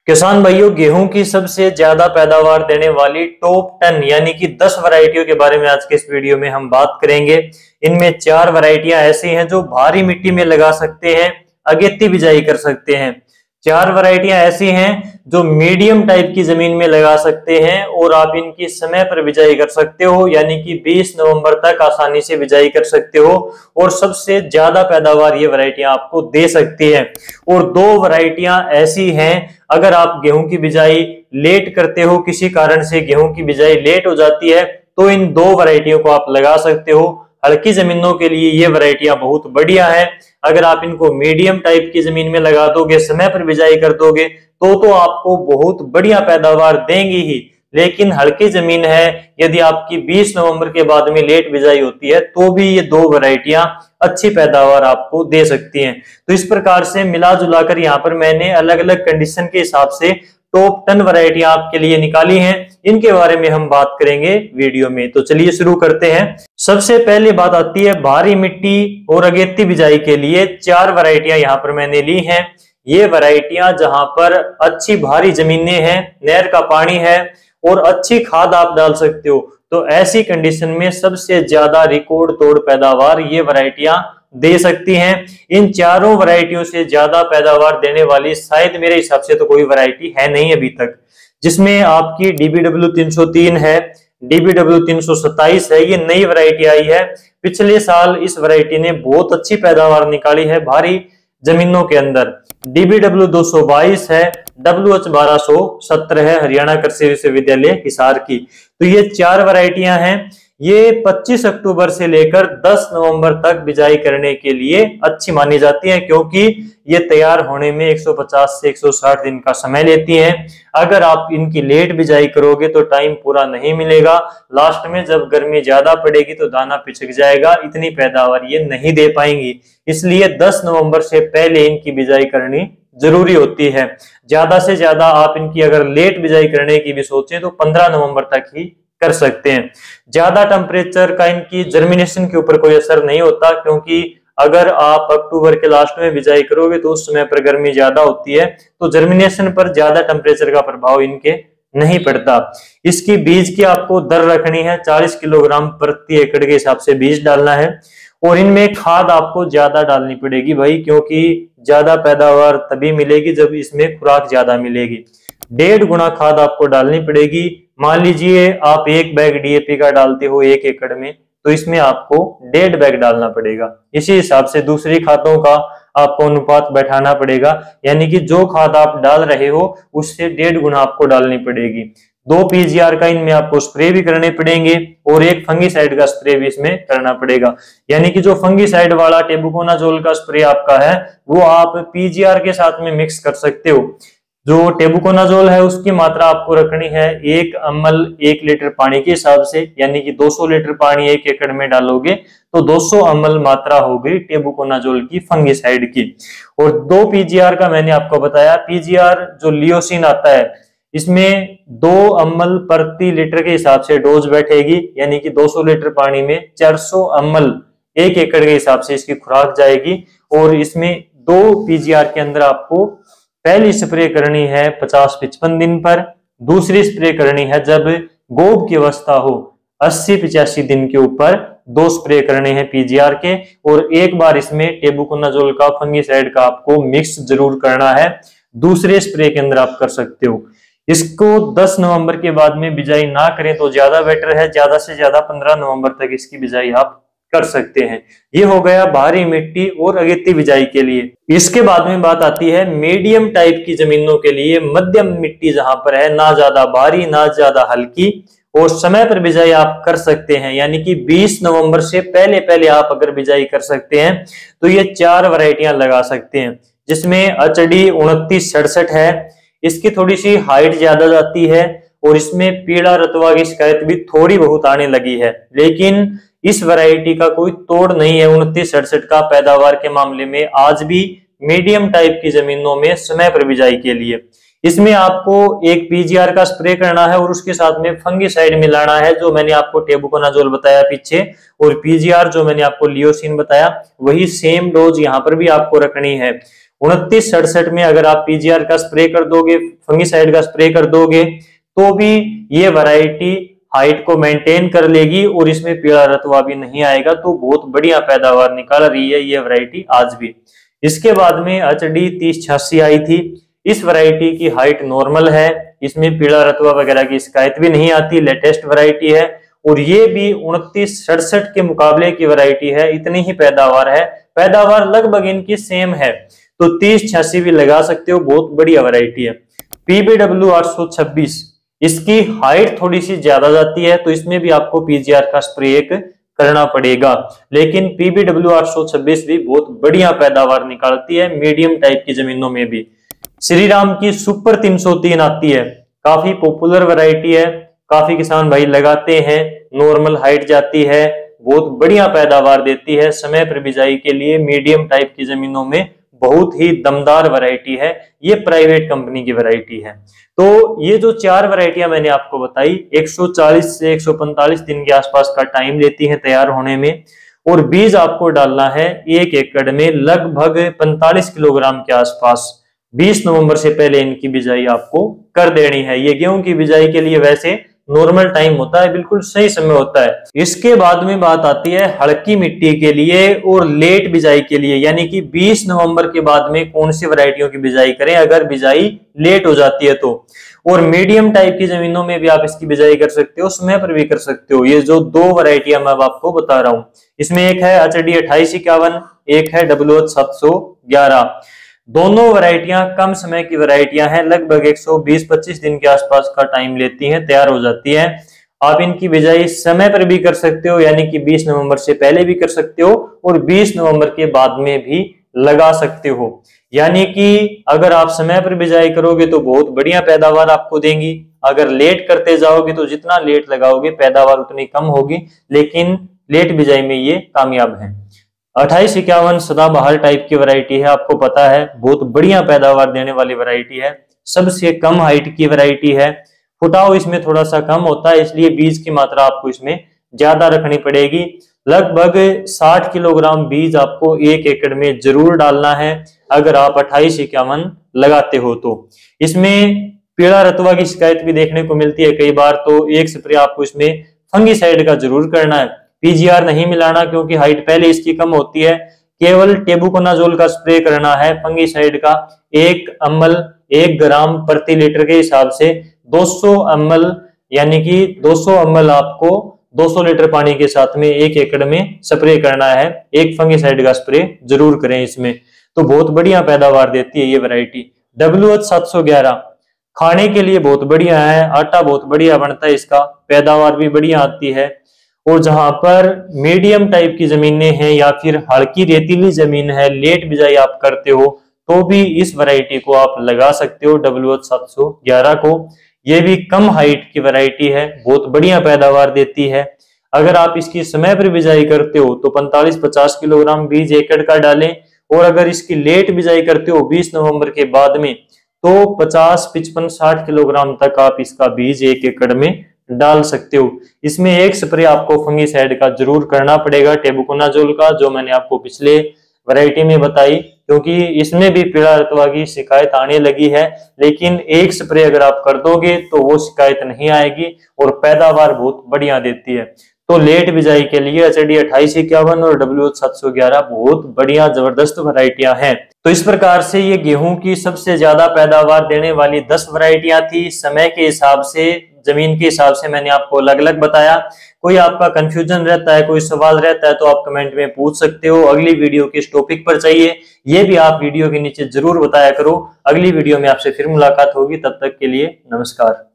किसान भाइयों, गेहूं की सबसे ज्यादा पैदावार देने वाली टॉप 10 यानी कि 10 वैरायटियों के बारे में आज के इस वीडियो में हम बात करेंगे। इनमें 4 वैरायटियां ऐसी हैं जो भारी मिट्टी में लगा सकते हैं, अगेती बिजाई कर सकते हैं। 4 वैरायटियां ऐसी हैं जो मीडियम टाइप की जमीन में लगा सकते हैं और आप इनकी समय पर बिजाई कर सकते हो, यानी कि 20 नवंबर तक आसानी से बिजाई कर सकते हो और सबसे ज्यादा पैदावार ये वैरायटियां आपको दे सकती है। और 2 वैरायटियां ऐसी हैं, अगर आप गेहूं की बिजाई लेट करते हो, किसी कारण से गेहूं की बिजाई लेट हो जाती है, तो इन 2 वैरायटियों को आप लगा सकते हो। हल्की जमीनों के लिए ये वैरायटियां बहुत बढ़िया है। अगर आप इनको मीडियम टाइप की जमीन में लगा दोगे, समय पर बिजाई कर दोगे, तो आपको बहुत बढ़िया पैदावार देंगी ही। लेकिन हल्की जमीन है, यदि आपकी 20 नवंबर के बाद में लेट बिजाई होती है, तो भी ये 2 वैरायटियां अच्छी पैदावार आपको दे सकती हैं। तो इस प्रकार से मिला जुलाकर यहाँ पर मैंने अलग अलग कंडीशन के हिसाब से टॉप 10 वैरायटियां आपके लिए निकाली हैं। इनके बारे में हम बात करेंगे वीडियो में। तो चलिए शुरू करते हैं। सबसे पहले बात आती है भारी मिट्टी और अगेती बिजाई के लिए 4 वैरायटियां यहाँ पर मैंने ली हैं। ये वैरायटियां जहां पर अच्छी भारी जमीनें हैं, नहर का पानी है और अच्छी खाद आप डाल सकते हो, तो ऐसी कंडीशन में सबसे ज्यादा रिकॉर्ड तोड़ पैदावार ये वैरायटियां दे सकती हैं। इन चारों वैरायटियों से ज्यादा पैदावार देने वाली शायद मेरे हिसाब से तो कोई वैरायटी है नहीं अभी तक, जिसमें आपकी DBW 303 है, DBW 327 है। ये नई वैरायटी आई है, पिछले साल इस वैरायटी ने बहुत अच्छी पैदावार निकाली है भारी जमीनों के अंदर। DBW 222 है, WH 1270 है, हरियाणा कृषि विश्वविद्यालय हिसार की। तो ये 4 वैरायटियां हैं। ये 25 अक्टूबर से लेकर 10 नवंबर तक बिजाई करने के लिए अच्छी मानी जाती है, क्योंकि ये तैयार होने में 150 से 160 दिन का समय लेती हैं। अगर आप इनकी लेट बिजाई करोगे तो टाइम पूरा नहीं मिलेगा। लास्ट में जब गर्मी ज्यादा पड़ेगी तो दाना पिचक जाएगा, इतनी पैदावार ये नहीं दे पाएंगी। इसलिए 10 नवंबर से पहले इनकी बिजाई करनी जरूरी होती है। ज्यादा से ज्यादा आप इनकी अगर लेट बिजाई करने की भी सोचें तो 15 नवंबर तक ही कर सकते हैं। ज्यादा टेम्परेचर का इनकी जर्मिनेशन के ऊपर कोई असर नहीं होता, क्योंकि अगर आप अक्टूबर के लास्ट में बिजाई करोगे तो उस समय पर गर्मी ज्यादा होती है, तो जर्मिनेशन पर ज्यादा टेम्परेचर का प्रभाव इनके नहीं पड़ता। इसकी बीज की आपको दर रखनी है, 40 किलोग्राम प्रति एकड़ के हिसाब से बीज डालना है। और इनमें खाद आपको ज्यादा डालनी पड़ेगी भाई, क्योंकि ज्यादा पैदावार तभी मिलेगी जब इसमें खुराक ज्यादा मिलेगी। 1.5 गुना खाद आपको डालनी पड़ेगी। मान लीजिए आप 1 बैग DAP का डालते हो 1 एकड़ में, तो इसमें आपको 1.5 बैग डालना पड़ेगा। इसी हिसाब से दूसरी खादों का आपको अनुपात बैठाना पड़ेगा, यानी कि जो खाद आप डाल रहे हो उससे 1.5 गुना आपको डालनी पड़ेगी। 2 PGR का इनमें आपको स्प्रे भी करने पड़ेंगे और 1 फंगीसाइड का स्प्रे भी इसमें करना पड़ेगा। यानी कि जो फंगीसाइड वाला टेबुकोनाजोल का स्प्रे आपका है वो आप PGR के साथ में मिक्स कर सकते हो। जो टेबुकोनाजोल है उसकी मात्रा आपको रखनी है 1 ml 1 लीटर पानी के हिसाब से, यानी कि 200 लीटर पानी 1 एकड़ में डालोगे तो 200 ml मात्रा हो गई टेबुकोनाजोल की फंगीसाइड की। और 2 PGR का मैंने आपको बताया। PGR जो लियोसिन आता है, इसमें 2 ml प्रति लीटर के हिसाब से डोज बैठेगी, यानी कि 200 लीटर पानी में 400 ml 1 एकड़ के हिसाब से इसकी खुराक जाएगी। और इसमें 2 PGR के अंदर आपको पहली स्प्रे करनी है 50-55 दिन पर, दूसरी स्प्रे करनी है जब गोब की अवस्था हो 80-85 दिन के ऊपर 2 स्प्रे करने हैं PGR के। और एक बार इसमें टेबुकोनाजोल का फंगीसाइड का आपको मिक्स जरूर करना है, दूसरे स्प्रे के अंदर आप कर सकते हो। इसको 10 नवंबर के बाद में बिजाई ना करें तो ज्यादा बेटर है, ज्यादा से ज्यादा 15 नवंबर तक इसकी बिजाई आप कर सकते हैं। ये हो गया भारी मिट्टी और अगेती बिजाई के लिए। इसके बाद में बात आती है मीडियम टाइप की जमीनों के लिए, मध्यम मिट्टी जहां पर है, ना ज्यादा भारी ना ज्यादा हल्की, और समय पर बिजाई आप कर सकते हैं, यानी कि 20 नवंबर से पहले पहले आप अगर बिजाई कर सकते हैं तो ये 4 वैरायटियां लगा सकते हैं। जिसमें HD 2967 है, इसकी थोड़ी सी हाइट ज्यादा जाती है और इसमें पीला रतवा की शिकायत भी थोड़ी बहुत आने लगी है, लेकिन इस वैरायटी का कोई तोड़ नहीं है 2967 का पैदावार के मामले में आज भी मीडियम टाइप की जमीनों में समय पर बिजाई के लिए। इसमें आपको 1 PGR का स्प्रे करना है और उसके साथ में फंगीसाइड मिलाना है, जो मैंने आपको टेबुकोनाजोल बताया पीछे, और PGR जो मैंने आपको लियोसिन बताया, वही सेम डोज यहाँ पर भी आपको रखनी है। 2967 में अगर आप पीजीआर का स्प्रे कर दोगे, फंगिसाइड का स्प्रे कर दोगे, तो भी ये वैरायटी हाइट को मेंटेन कर लेगी और इसमें पीला रतवा भी नहीं आएगा। तो बहुत बढ़िया पैदावार निकाल रही है ये वैरायटी आज भी। इसके बाद में HD 3086 आई थी। इस वैरायटी की हाइट नॉर्मल है, इसमें पीला रतवा वगैरह की शिकायत भी नहीं आती, लेटेस्ट वैरायटी है और ये भी 2967 के मुकाबले की वैरायटी है, इतनी ही पैदावार है, पैदावार लगभग इनकी सेम है। तो 3086 भी लगा सकते हो, बहुत बढ़िया वैरायटी है। PBW 826, इसकी हाइट थोड़ी सी ज्यादा जाती है, तो इसमें भी आपको पीजीआर का स्प्रे करना पड़ेगा, लेकिन PBW 826 भी बहुत बढ़िया पैदावार निकालती है मीडियम टाइप की जमीनों में भी। श्री राम की सुपर 303 आती है, काफी पॉपुलर वैरायटी है, काफी किसान भाई लगाते हैं, नॉर्मल हाइट जाती है, बहुत बढ़िया पैदावार देती है, समय पर बिजाई के लिए मीडियम टाइप की जमीनों में बहुत ही दमदार वैरायटी है। ये प्राइवेट कंपनी की वैरायटी है। तो ये जो 4 वैरायटियां मैंने आपको बताई 140 से 145 दिन के आसपास का टाइम लेती हैं तैयार होने में, और बीज आपको डालना है 1 एकड़ में लगभग 45 किलोग्राम के आसपास। 20 नवंबर से पहले इनकी बिजाई आपको कर देनी है। ये गेहूं की बिजाई के लिए वैसे नॉर्मल टाइम होता है, बिल्कुल सही समय होता है। इसके बाद में बात आती है हल्की मिट्टी के लिए और लेट बिजाई के लिए, यानी कि 20 नवंबर के बाद में कौन सी वैरायटियों की बिजाई करें अगर बिजाई लेट हो जाती है तो। और मीडियम टाइप की जमीनों में भी आप इसकी बिजाई कर सकते हो, समय पर भी कर सकते हो। ये जो 2 वैरायटियां मैं आपको बता रहा हूं, इसमें एक है HD 2851, एक है WH 711। दोनों वैरायटियां कम समय की वैरायटियां हैं, लगभग 120-25 दिन के आसपास का टाइम लेती हैं, तैयार हो जाती हैं। आप इनकी बिजाई समय पर भी कर सकते हो, यानी कि 20 नवंबर से पहले भी कर सकते हो और 20 नवंबर के बाद में भी लगा सकते हो। यानी कि अगर आप समय पर बिजाई करोगे तो बहुत बढ़िया पैदावार आपको देंगी, अगर लेट करते जाओगे तो जितना लेट लगाओगे पैदावार उतनी कम होगी, लेकिन लेट बिजाई में ये कामयाब है। 2851 सदाबहार टाइप की वैरायटी है, आपको पता है बहुत बढ़िया पैदावार देने वाली वैरायटी है, सबसे कम हाइट की वैरायटी है। फुटाव इसमें थोड़ा सा कम होता है, इसलिए बीज की मात्रा आपको इसमें ज्यादा रखनी पड़ेगी। लगभग 60 किलोग्राम बीज आपको 1 एकड़ में जरूर डालना है अगर आप 2851 लगाते हो तो। इसमें पीला रतवा की शिकायत भी देखने को मिलती है कई बार, तो एक स्प्रे आपको इसमें फंगिसाइड का जरूर करना है, पीजीआर नहीं मिलाना क्योंकि हाइट पहले इसकी कम होती है। केवल टेबुकोनाजोल का स्प्रे करना है फंगिसाइड का, 1 ml 1 ग्राम प्रति लीटर के हिसाब से 200 ml, यानी कि 200 ml आपको 200 लीटर पानी के साथ में 1 एकड़ में स्प्रे करना है। एक फंगिसाइड का स्प्रे जरूर करें इसमें, तो बहुत बढ़िया पैदावार देती है ये वैरायटी। WH 711 खाने के लिए बहुत बढ़िया है, आटा बहुत बढ़िया बनता है इसका, पैदावार भी बढ़िया आती है। और जहां पर मीडियम टाइप की जमीनें हैं या फिर हल्की रेतीली जमीन है, लेट बिजाई आप करते हो तो भी इस वैरायटी को आप लगा सकते हो, WH 711 को। ये भी कम हाइट की वैरायटी है, बहुत बढ़िया पैदावार देती है। अगर आप इसकी समय पर बिजाई करते हो तो 45-50 किलोग्राम बीज एकड़ का डालें, और अगर इसकी लेट बिजाई करते हो 20 नवंबर के बाद में तो 50-55-60 किलोग्राम तक आप इसका बीज 1 एकड़ में डाल सकते हो। इसमें एक स्प्रे आपको फंगिसाइड का जरूर करना पड़ेगा, टेबुकोनाजोल का, जो मैंने आपको पिछले वैरायटी में बताई, क्योंकि इसमें भी पीला रतवा की शिकायत आने लगी है। लेकिन एक स्प्रे अगर आप कर दोगे तो वो शिकायत नहीं आएगी और पैदावार बहुत बढ़िया देती है। तो लेट बिजाई के लिए HD 2851 और WH 711 बहुत बढ़िया जबरदस्त वैरायटियां हैं। तो इस प्रकार से ये गेहूं की सबसे ज्यादा पैदावार देने वाली 10 वैरायटियां थी। समय के हिसाब से, जमीन के हिसाब से मैंने आपको अलग अलग बताया। कोई आपका कंफ्यूजन रहता है, कोई सवाल रहता है तो आप कमेंट में पूछ सकते हो। अगली वीडियो किस टॉपिक पर चाहिए ये भी आप वीडियो के नीचे जरूर बताया करो। अगली वीडियो में आपसे फिर मुलाकात होगी, तब तक के लिए नमस्कार।